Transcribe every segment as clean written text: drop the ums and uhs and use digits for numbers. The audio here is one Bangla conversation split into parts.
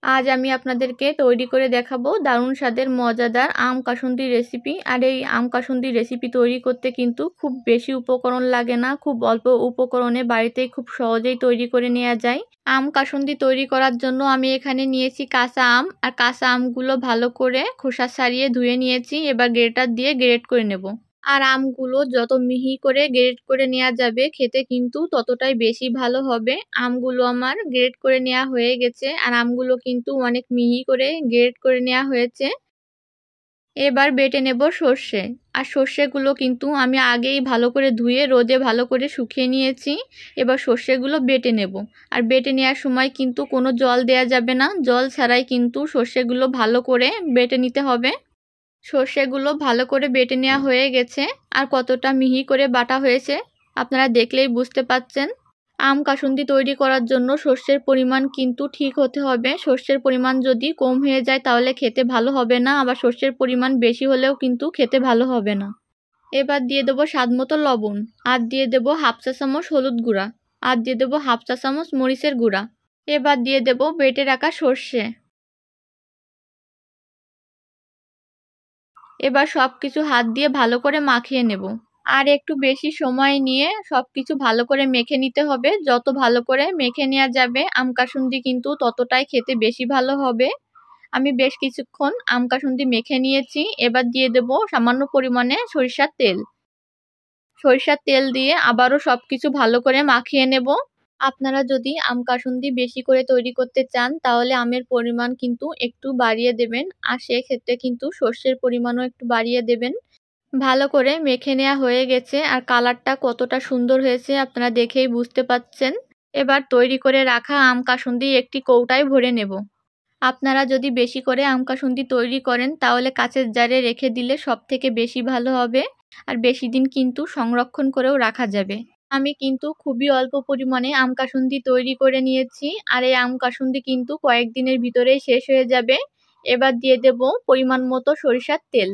আজ আমি আপনাদেরকে তৈরি করে দেখাবো দারুণ স্বাদের মজাদার আম কাসুন্দি রেসিপি। আর এই আম কাসুন্দি রেসিপি তৈরি করতে কিন্তু খুব বেশি উপকরণ লাগে না, খুব অল্প উপকরণে বাড়িতেই খুব সহজেই তৈরি করে নেওয়া যায়। আম কাসুন্দি তৈরি করার জন্য আমি এখানে নিয়েছি কাঁচা আম, আর কাঁচা আমগুলো ভালো করে খোসা ছাড়িয়ে ধুয়ে নিয়েছি। এবার গ্রেটার দিয়ে গ্রেট করে নেব। আর আমগুলো যত মিহি করে গ্রেট করে নেওয়া যাবে খেতে কিন্তু ততটাই বেশি ভালো হবে। আমগুলো আমার গ্রেট করে নেওয়া হয়ে গেছে, আর আমগুলো কিন্তু অনেক মিহি করে গ্রেট করে নেওয়া হয়েছে। এবার বেটে নেব সর্ষে। আর সর্ষেগুলো কিন্তু আমি আগেই ভালো করে ধুয়ে রোদে ভালো করে শুকিয়ে নিয়েছি। এবার সর্ষেগুলো বেটে নেব। আর বেটে নেওয়ার সময় কিন্তু কোনো জল দেয়া যাবে না, জল ছাড়াই কিন্তু সর্ষেগুলো ভালো করে বেটে নিতে হবে। সর্ষেগুলো ভালো করে বেটে নেওয়া হয়ে গেছে, আর কতটা মিহি করে বাটা হয়েছে আপনারা দেখলেই বুঝতে পাচ্ছেন। আম কাসুন্দি তৈরি করার জন্য সর্ষের পরিমাণ কিন্তু ঠিক হতে হবে। সর্ষের পরিমাণ যদি কম হয়ে যায় তাহলে খেতে ভালো হবে না, আবার সর্ষের পরিমাণ বেশি হলেও কিন্তু খেতে ভালো হবে না। এবার দিয়ে দেবো স্বাদমতো লবণ, আর দিয়ে দেবো হাফ চা চামচ হলুদ গুঁড়া, আর দিয়ে দেবো হাফ চা চামচ মরিচের গুঁড়া। এবার দিয়ে দেবো বেটে রাখা সর্ষে। এবার সব কিছু হাত দিয়ে ভালো করে মাখিয়ে নেব। আর একটু বেশি সময় নিয়ে সব কিছু ভালো করে মেখে নিতে হবে। যত ভালো করে মেখে নেওয়া যাবে আম কাসুন্দি কিন্তু ততটাই খেতে বেশি ভালো হবে। আমি বেশ কিছুক্ষণ আম কাসুন্দি মেখে নিয়েছি। এবার দিয়ে দেব সামান্য পরিমাণে সরিষার তেল। সরিষার তেল দিয়ে আবারও সব কিছু ভালো করে মাখিয়ে নেব। আপনারা যদি আম কাসুন্দি বেশি করে তৈরি করতে চান তাহলে আমের পরিমাণ কিন্তু একটু বাড়িয়ে দেবেন, আর সেক্ষেত্রে কিন্তু সর্ষের পরিমাণও একটু বাড়িয়ে দেবেন। ভালো করে মেখে নেওয়া হয়ে গেছে, আর কালারটা কতটা সুন্দর হয়েছে আপনারা দেখেই বুঝতে পাচ্ছেন। এবার তৈরি করে রাখা আম কাসুন্দি একটি কৌটায় ভরে নেব। আপনারা যদি বেশি করে আম কাসুন্দি তৈরি করেন তাহলে কাঁচের জারে রেখে দিলে সব থেকে বেশি ভালো হবে, আর বেশি দিন কিন্তু সংরক্ষণ করেও রাখা যাবে। আমি কিন্তু খুবই অল্প পরিমাণে আম কাসুন্দি তৈরি করে নিয়েছি, আর এই আম কাসুন্দি কিন্তু কয়েকদিনের ভিতরেই শেষ হয়ে যাবে। এবার দিয়ে দেব পরিমাণ মতো সরিষার তেল।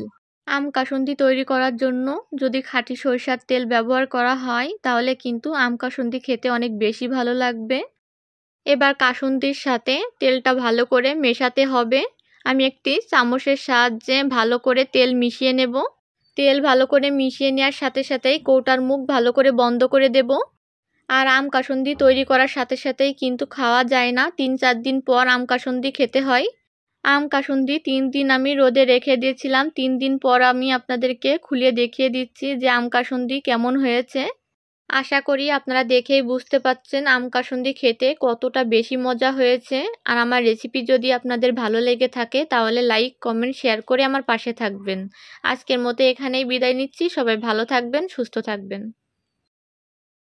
আম কাসুন্দি তৈরি করার জন্য যদি খাঁটি সরিষার তেল ব্যবহার করা হয় তাহলে কিন্তু আম কাসুন্দি খেতে অনেক বেশি ভালো লাগবে। এবার কাসুন্দির সাথে তেলটা ভালো করে মেশাতে হবে। আমি একটি চামচের সাহায্যে ভালো করে তেল মিশিয়ে নেব। তেল ভালো করে মিশিয়ে নেওয়ার সাথে সাথেই কৌটার মুখ ভালো করে বন্ধ করে দেব। আর আম কাসুন্দি তৈরি করার সাথে সাথেই কিন্তু খাওয়া যায় না, 3-4 দিন পর আম কাসুন্দি খেতে হয়। আম কাসুন্দি 3 দিন আমি রোদে রেখে দিয়েছিলাম। 3 দিন পর আমি আপনাদেরকে খুলে দেখিয়ে দিচ্ছি যে আম কাসুন্দি কেমন হয়েছে। আশা করি আপনারা দেখেই বুঝতে পাচ্ছেন আম কাসুন্দি খেতে কতটা বেশি মজা হয়েছে। আর আমার রেসিপি যদি আপনাদের ভালো লেগে থাকে তাহলে লাইক, কমেন্ট, শেয়ার করে আমার পাশে থাকবেন। আজকের মতো এখানেই বিদায় নিচ্ছি। সবাই ভালো থাকবেন, সুস্থ থাকবেন।